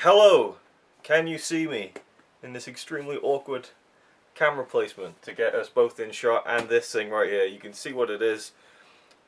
Hello! Can you see me in this extremely awkward camera placement to get us both in shot, and this thing right here? You can see what it is.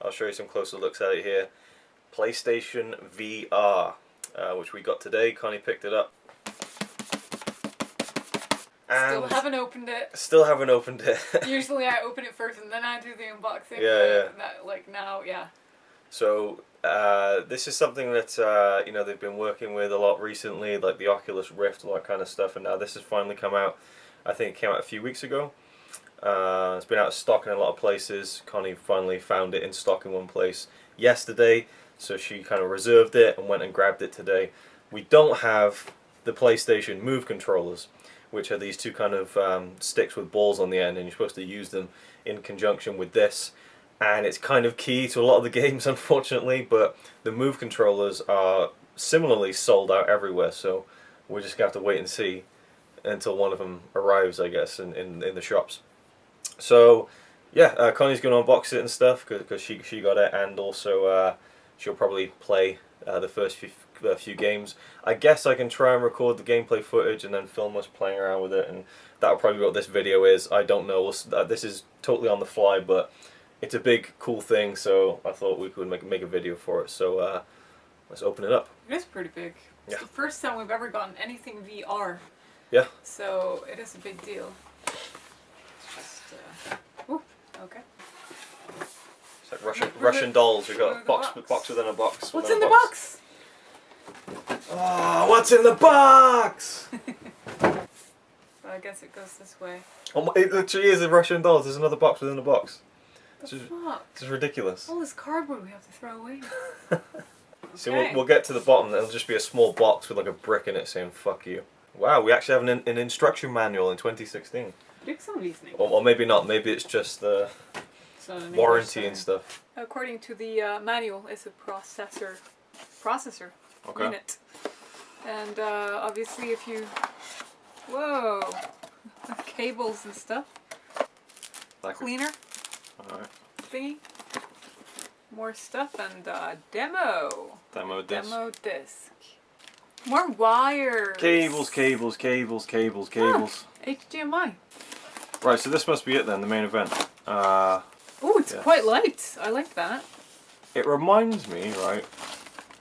I'll show you some closer looks at it here. PlayStation VR, which we got today. Connie picked it up. And still haven't opened it. Still haven't opened it. Usually I open it first and then I do the unboxing. Yeah. Like now, yeah. So this is something that you know, they've been working with a lot recently, like the Oculus Rift, all that kind of stuff, and now this has finally come out. I think it came out a few weeks ago. It's been out of stock in a lot of places. Connie finally found it in stock in one place yesterday, so she kind of reserved it and went and grabbed it today. We don't have the PlayStation Move controllers, which are these two kind of sticks with balls on the end, and you're supposed to use them in conjunction with this. And it's kind of key to a lot of the games, unfortunately, but the Move controllers are similarly sold out everywhere, so we're just going to have to wait and see until one of them arrives, I guess, in the shops. So, yeah, Connie's going to unbox it and stuff, because she got it, and also she'll probably play the first few games. I guess I can try and record the gameplay footage and then film us playing around with it, and that'll probably be what this video is. I don't know. This is totally on the fly, but it's a big, cool thing, so I thought we could make a video for it. So let's open it up. It is pretty big. Yeah. It's the first time we've ever gotten anything VR. Yeah. So it is a big deal. Just, ooh, okay. It's like Russian dolls. We've got a box within a box. What's in the box? Oh, what's in the box? So I guess it goes this way. Oh, it literally is a Russian dolls. There's another box within a box. What the fuck? This is ridiculous. All this cardboard we have to throw away. So Okay. we'll get to the bottom. It'll just be a small box with like a brick in it saying "fuck you." Wow, we actually have an instruction manual in 2016. Did somebody's name? Or maybe not. Maybe it's just the warranty and stuff. According to the manual, it's a processor Okay. unit. And obviously if you... Whoa! Cables and stuff. Like Cleaner Alright. thingy. More stuff and demo. Demo disc. Demo disc. More wires. Cables. HDMI. Right, so this must be it then, the main event. Oh, it's Yes. quite light. I like that. It reminds me, right?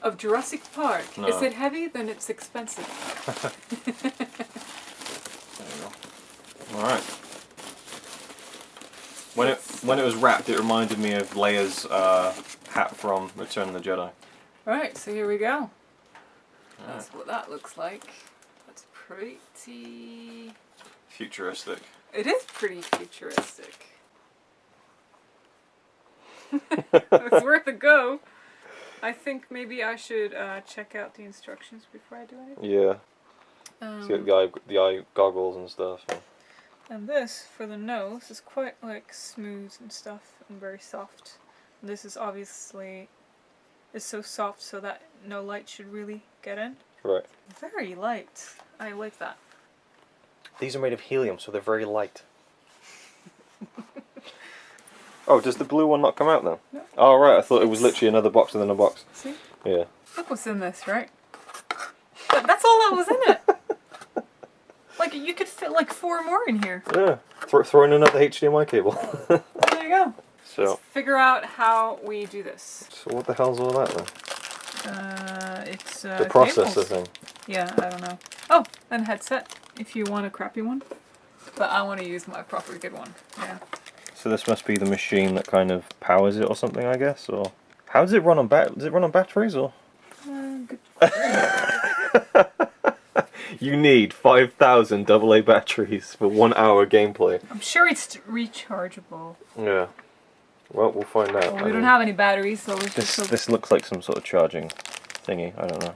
Of Jurassic Park. No. Is it heavy? Then it's expensive. There you go. Alright. When it was wrapped, it reminded me of Leia's hat from Return of the Jedi. Right, so here we go. That's what that looks like. That's pretty... Futuristic. It is pretty futuristic. It's worth a go. I think maybe I should check out the instructions before I do anything. Yeah. So you got the eye goggles and stuff. And this, for the nose, is quite like smooth and stuff and very soft. And this is obviously is so soft so that no light should really get in. Right. Very light. I like that. These are made of helium, so they're very light. Oh, does the blue one not come out then? No. Oh, right, I thought it was literally another box within a box. See? Yeah. Look what's in this, right? That's all that was in it. Like, you could fit like 4 more in here. Yeah. Throw in another HDMI cable. There you go. So. Let's figure out how we do this. So what the hell's all that then? It's The processor cables. thing. Yeah, I don't know. Oh, and headset, if you want a crappy one. But I want to use my proper good one. Yeah. So this must be the machine that kind of powers it or something, I guess, or how does it run on does it run on batteries or? Good. You need 5,000 AA batteries for 1 hour gameplay. I'm sure it's rechargeable. Yeah. Well, we'll find out. Well, we don't have any batteries, so it's just This looks like some sort of charging thingy. I don't know.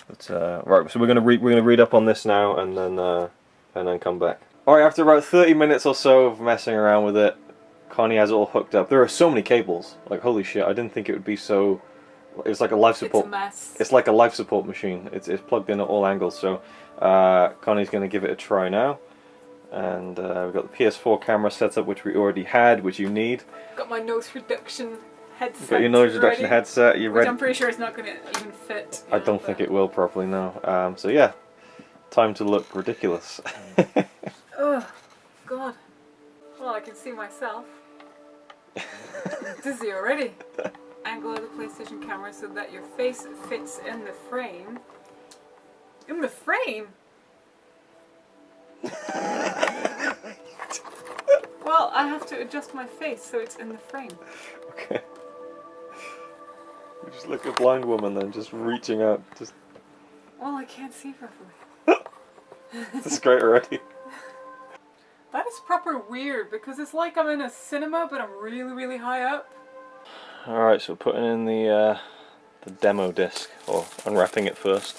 But right, so we're gonna read up on this now, and then come back. All right, after about 30 minutes or so of messing around with it, Connie has it all hooked up. There are so many cables. Like, holy shit! I didn't think it would be so. It's like a life support. It's a mess. It's like a life support machine. It's plugged in at all angles. So Connie's gonna give it a try now. And we've got the PS4 camera set up, which we already had, which you need. Got my nose reduction headset. Got your noise reduction ready, headset. You which ready? I'm pretty sure it's not going to even fit. I don't think it will properly, no. So yeah, time to look ridiculous. Oh, God. Well, I can see myself. I'm dizzy already. Angle of the PlayStation camera so that your face fits in the frame. In the frame? Well, I have to adjust my face so it's in the frame. Okay. You just look a blind woman then, just reaching out. Just. Well, I can't see properly. That's great already. That is proper weird because it's like I'm in a cinema but I'm really, really high up. Alright, so putting in the demo disc, or unwrapping it first.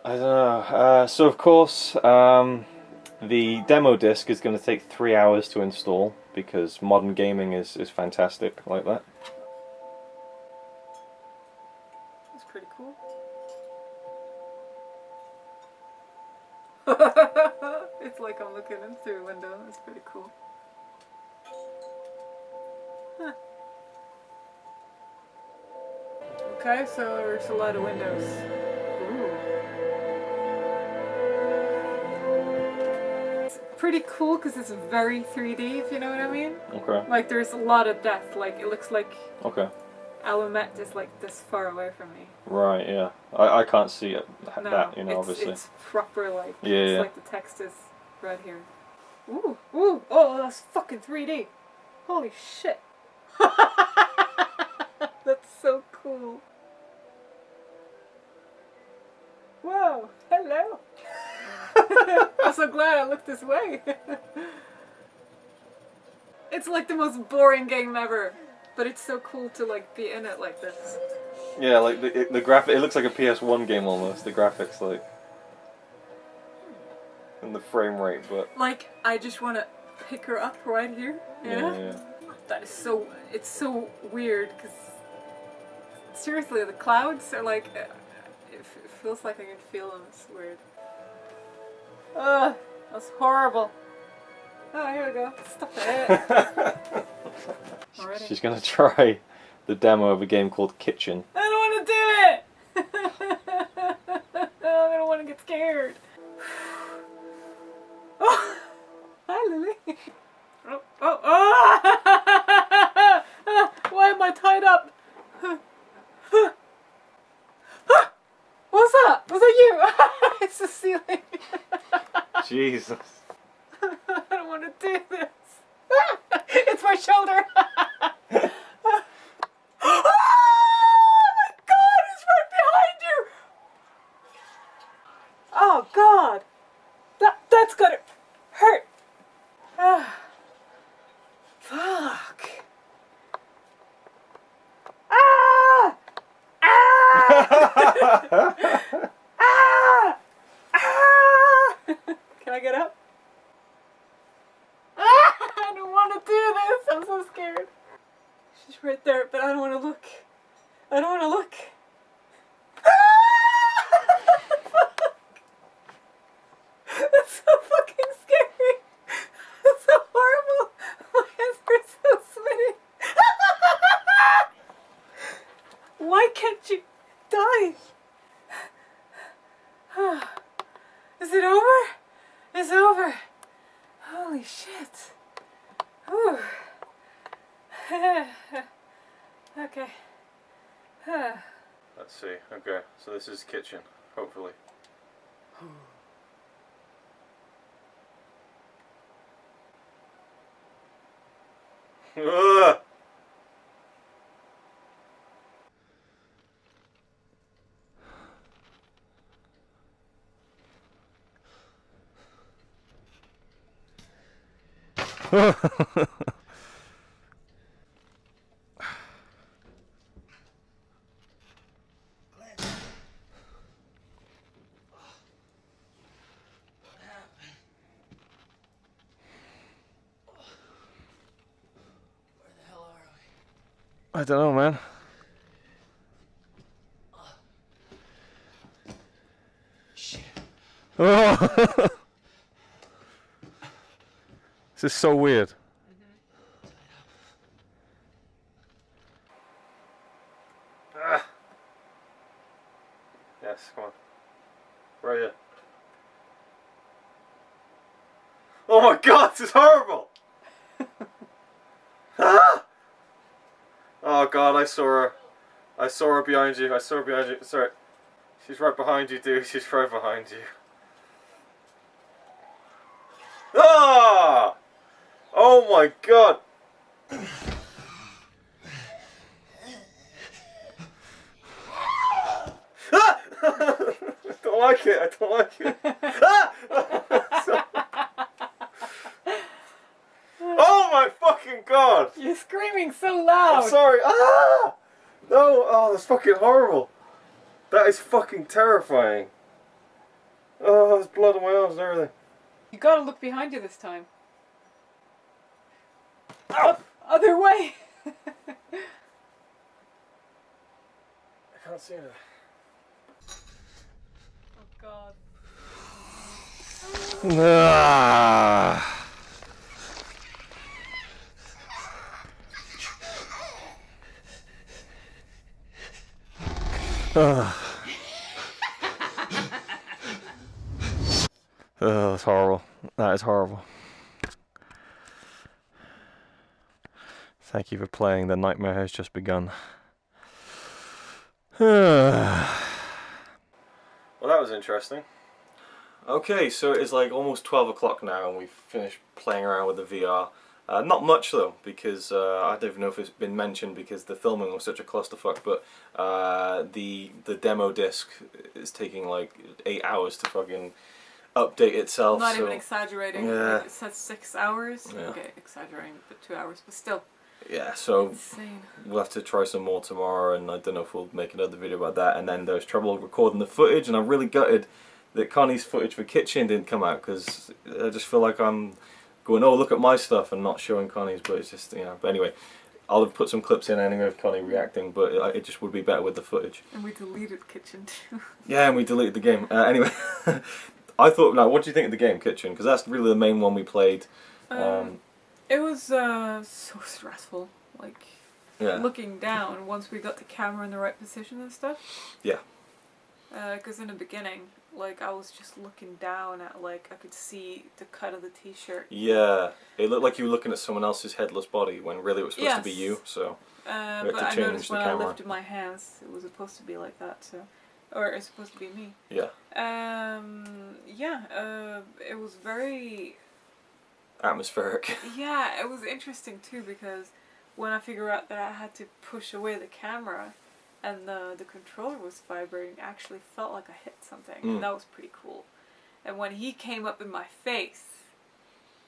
I don't know. So of course, the demo disc is going to take 3 hours to install because modern gaming is fantastic like that. That's pretty cool. It's like I'm looking in through a window. That's pretty cool. Huh. Okay, so there's a lot of windows. Ooh. It's pretty cool because it's very 3D, if you know what I mean. Okay. Like there's a lot of depth. Like it looks like Okay. Alumet is like this far away from me. Right, yeah. I can't see it, No, that, you know, obviously. It's proper like, Yeah, it's yeah. like the text is right here. Ooh, ooh, oh, that's fucking 3D. Holy shit. That's so cool. Whoa, hello. I'm so glad I looked this way. It's like the most boring game ever, but it's so cool to like be in it like this. Yeah, like the graphic, it looks like a PS1 game almost, the graphics, like, and the frame rate, but... Like, I just want to pick her up right here, you know? Yeah. That is so, it's so weird, because seriously, the clouds are like, it feels like I can feel them, it's weird. Ugh, that's horrible. Oh, here we go, stop it. Already. She's gonna try the demo of a game called Kitchen. I don't want to do it! I don't want to get scared. Oh, hi Lily. Oh, oh, oh! Why am I tied up? What's that? Was that you? It's the ceiling. Jesus. I don't want to do this. It's my shoulder. Oh my God! It's right behind you. Oh God! That's gonna hurt. Ah. Fuck. Ah! Ah! Ah! Ah! Can I get up? Ah! I don't want to do this. I'm so scared. She's right there, but I don't want to look. I don't want to look. That's so fucking scary. That's so horrible. My hands are so sweaty. Why can't you die? Is it over? It's over. Holy shit. Whew. Okay. Let's see. Okay, so this is Kitchen, hopefully. Ugh! I don't know, man. Shit. Oh. This is so weird. Oh my god, this is horrible! Ah! Oh god, I saw her. I saw her behind you. I saw her behind you. Sorry. She's right behind you, dude. She's right behind you. Ah! Oh my god! Ah! I don't like it. I don't like it. Ah! Oh my fucking god! You're screaming so loud. I'm sorry. Ah! No. Oh, that's fucking horrible. That is fucking terrifying. Oh, there's blood on my arms and everything. You gotta look behind you this time. Ow! Other way. I can't see anything. Oh god. Ah. Oh, that's horrible. That is horrible. Thank you for playing. The nightmare has just begun. Well, that was interesting. Okay, so it's like almost 12 o'clock now and we've finished playing around with the VR. Not much though, because I don't even know if it's been mentioned because the filming was such a clusterfuck, but the demo disc is taking like 8 hours to fucking update itself. I'm not so even exaggerating. yeah. Like, it says 6 hours. Yeah. Okay, exaggerating, but 2 hours, but still. Yeah, so Insane. we'll have to try some more tomorrow, and I don't know if we'll make another video about that. And then there was trouble recording the footage, and I'm really gutted that Connie's footage for Kitchen didn't come out, because I just feel like I'm going, oh, look at my stuff, and not showing Connie's, but it's just, you know. But anyway, I'll have put some clips in anyway of Connie reacting, but it just would be better with the footage. And we deleted Kitchen too. Yeah, and we deleted the game. Anyway, I thought, now, what do you think of the game, Kitchen? Because that's really the main one we played. It was so stressful, like Yeah. looking down once we got the camera in the right position and stuff. Yeah. Because in the beginning, like I was just looking down at, like I could see the cut of the t-shirt. Yeah, it looked like you were looking at someone else's headless body when really it was supposed to be you. So. But had to I change noticed the when I camera. lifted my hands, it was supposed to be like that. So, or it's supposed to be me. Yeah. It was very. Atmospheric. Yeah, it was interesting too because when I figured out that I had to push away the camera and the controller was vibrating, I actually felt like I hit something. And that was pretty cool. And when he came up in my face,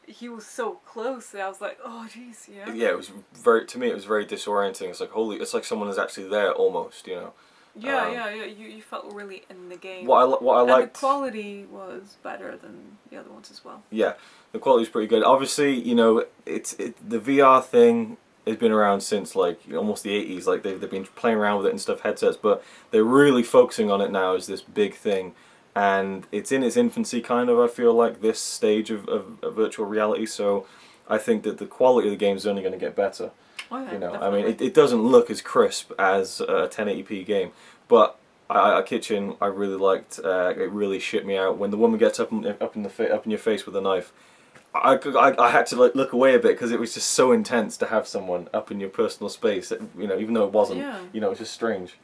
he was so close that I was like, oh jeez, you know? Yeah, it was very, to me it was very disorienting. It's like, holy, it's like someone is actually there almost, you know? Yeah. You felt really in the game. What I liked... And the quality was better than the other ones as well. Yeah, the quality was pretty good. Obviously, you know, the VR thing has been around since like almost the 80s. Like they've been playing around with it and stuff, headsets, but they're really focusing on it now as this big thing. And it's in its infancy, kind of, I feel like, this stage of virtual reality. So I think that the quality of the game is only going to get better. Oh, yeah, you know, definitely. I mean, it doesn't look as crisp as a 1080p game, but Kitchen, I really liked. It really shit me out when the woman gets up in your face with a knife. I had to like look away a bit because it was just so intense to have someone up in your personal space. You know, even though it wasn't. Yeah. You know, it was just strange.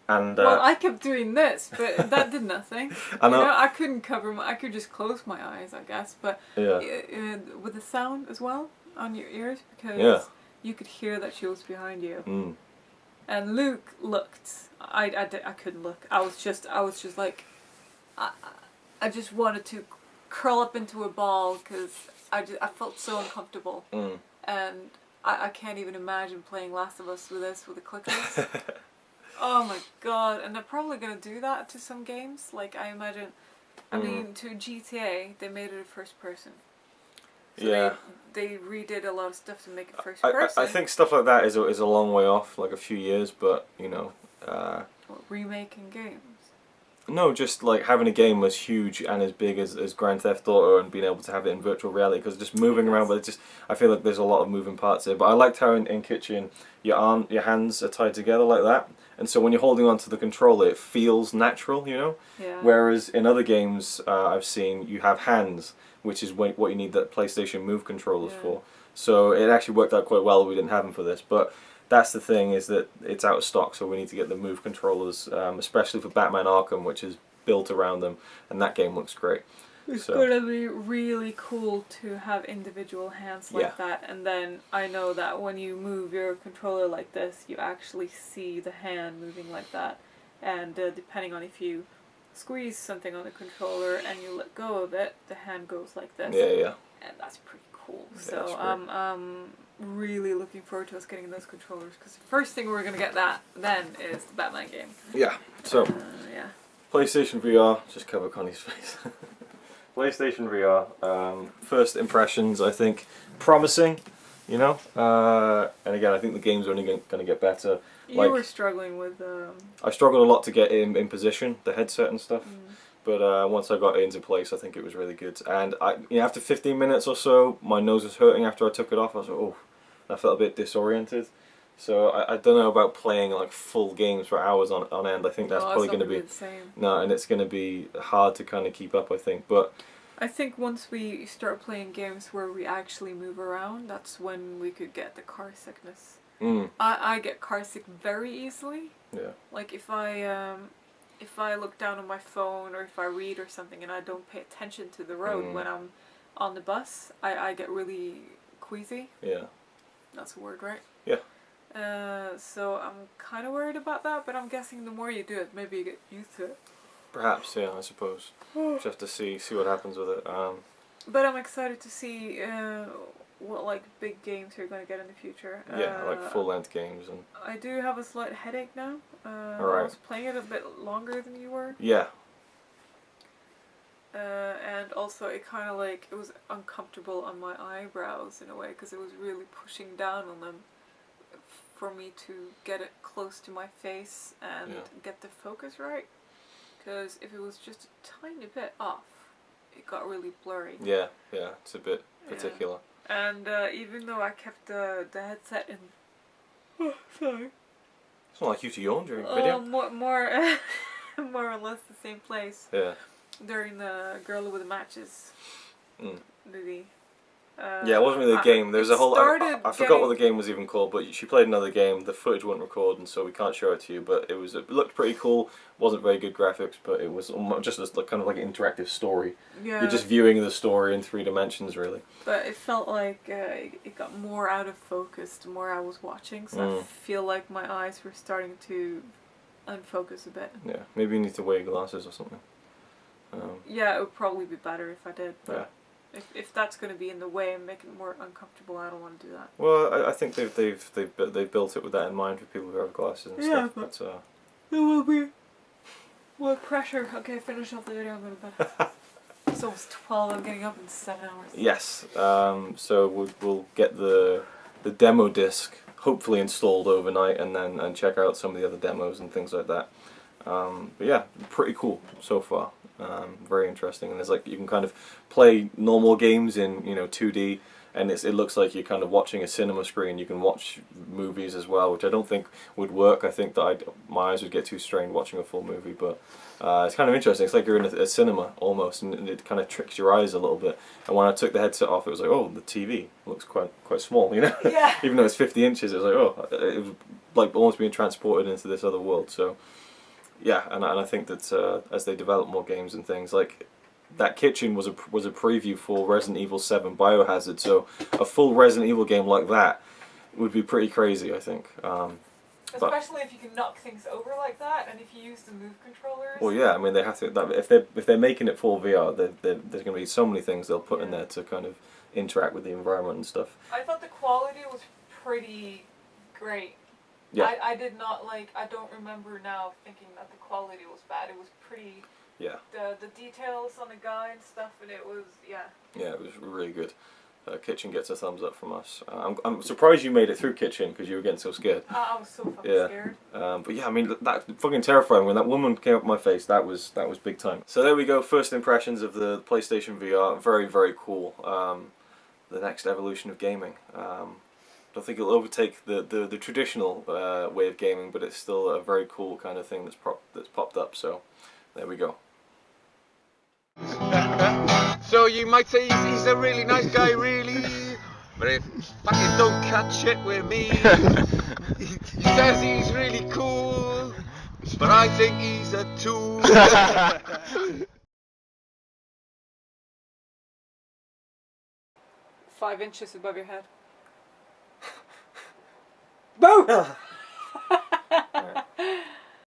And well, I kept doing this, but that did nothing. I know. You know, I couldn't cover I could just close my eyes, I guess. But yeah. With the sound as well on your ears, because Yeah. you could hear that she was behind you. Mm. And Luke looked. I couldn't look. I was just like, I just wanted to curl up into a ball because I felt so uncomfortable. Mm. And I can't even imagine playing Last of Us with the clickers. Oh my god! And they're probably gonna do that to some games. Like I imagine. I mean, to GTA, they made it a first person. So yeah. They redid a lot of stuff to make it first person. I think stuff like that is a long way off, like a few years, but you know. Remaking games. No, just like having a game as huge and as big as Grand Theft Auto and being able to have it in virtual reality, because just moving around, but it's just, I feel like there's a lot of moving parts here. But I liked how in Kitchen your hands are tied together like that, and so when you're holding onto the controller, it feels natural, you know. Yeah. Whereas in other games I've seen, you have hands, which is what you need that PlayStation Move controllers for. So it actually worked out quite well. We didn't have them for this, but that's the thing, is that it's out of stock, so we need to get the Move controllers, especially for Batman Arkham, which is built around them, and that game looks great. It's gonna be really cool to have individual hands like that, and then I know that when you move your controller like this, you actually see the hand moving like that, and depending on if you squeeze something on the controller and you let go of it, the hand goes like this. Yeah. And that's pretty cool. Yeah, So I'm really looking forward to us getting those controllers, because the first thing we're gonna get then is the Batman game. Yeah. So yeah. PlayStation VR, just cover Connie's face. PlayStation VR, first impressions, I think, promising, you know, and again, I think the game's only going to get better. You were struggling with... I struggled a lot to get it in position, the headset and stuff, but once I got it into place, I think it was really good. And after 15 minutes or so, my nose was hurting after I took it off. I was like, oh, I felt a bit disoriented. So I don't know about playing like full games for hours on end. I think that's probably going to be no, and it's going to be hard to kind of keep up, I think. But I think once we start playing games where we actually move around, that's when we could get the car sickness. I get car sick very easily. Yeah. Like if I look down on my phone, or if I read or something and I don't pay attention to the road when I'm on the bus, I get really queasy. Yeah. That's a word, right? Yeah. So I'm kind of worried about that, but I'm guessing the more you do it, maybe you get used to it. Perhaps, yeah, I suppose. Just have to see what happens with it. But I'm excited to see what like big games you're going to get in the future. Yeah, like full-length games. And I do have a slight headache now. I was playing it a bit longer than you were. Yeah. And also it kind of like, it was uncomfortable on my eyebrows in a way, because it was really pushing down on them for me to get it close to my face and get the focus right. Because if it was just a tiny bit off, it got really blurry. Yeah, it's a bit particular. And even though I kept the headset in... Oh, sorry. It's not like you to yawn during the video. More or less the same place. Yeah. During the Girl with the Matches movie. Yeah, it wasn't really a game. There's a whole... I forgot what the game was even called, but she played another game. The footage wouldn't record, and so we can't show it to you. But it looked pretty cool. Wasn't very good graphics, but it was just kind of like an interactive story. Yeah. You're just viewing the story in 3 dimensions, really. But it felt like it got more out of focus the more I was watching, so I feel like my eyes were starting to unfocus a bit. Yeah, maybe you need to wear your glasses or something. Yeah, it would probably be better if I did. But yeah. If that's going to be in the way and make it more uncomfortable, I don't want to do that. Well, I think they've built it with that in mind for people who have glasses and stuff. But there will be more pressure. Okay, finish off the video. I'm going to bed. It's almost 12. I'm getting up in 7 hours. Yes. So we'll get the demo disc hopefully installed overnight, and check out some of the other demos and things like that. But yeah, pretty cool so far. Very interesting, and there's like, you can kind of play normal games in 2D, and it looks like you're kind of watching a cinema screen. You can watch movies as well, which I don't think would work. I think that my eyes would get too strained watching a full movie, but it's kind of interesting. It's like you're in a cinema almost, and it kind of tricks your eyes a little bit. And when I took the headset off, it was like, oh, the TV looks quite small, Yeah. Even though it's 50 inches, it was like, oh, it was like almost being transported into this other world. So yeah, and I think that as they develop more games and things, like that kitchen was a preview for Resident Evil 7 Biohazard, so a full Resident Evil game like that would be pretty crazy, I think. Especially if you can knock things over like that, and if you use the move controllers. Well, yeah, I mean they have to. If they're making it full VR, there's going to be so many things they'll put in there to kind of interact with the environment and stuff. I thought the quality was pretty great. Yeah. I did not like. I don't remember now thinking that the quality was bad. It was pretty. Yeah. The details on the guy and stuff, and it was Yeah, it was really good. Kitchen gets a thumbs up from us. I'm surprised you made it through Kitchen because you were getting so scared. I was so fucking scared. But yeah, I mean that's fucking terrifying. When that woman came up my face, that was big time. So there we go. First impressions of the PlayStation VR. Very, very cool. The next evolution of gaming. Don't think it'll overtake the traditional way of gaming, but it's still a very cool kind of thing that's popped up. So there we go. So you might say he's a really nice guy, really, but if fucking don't cut shit with me. He says he's really cool, but I think he's a tool. 5 inches above your head. Boo!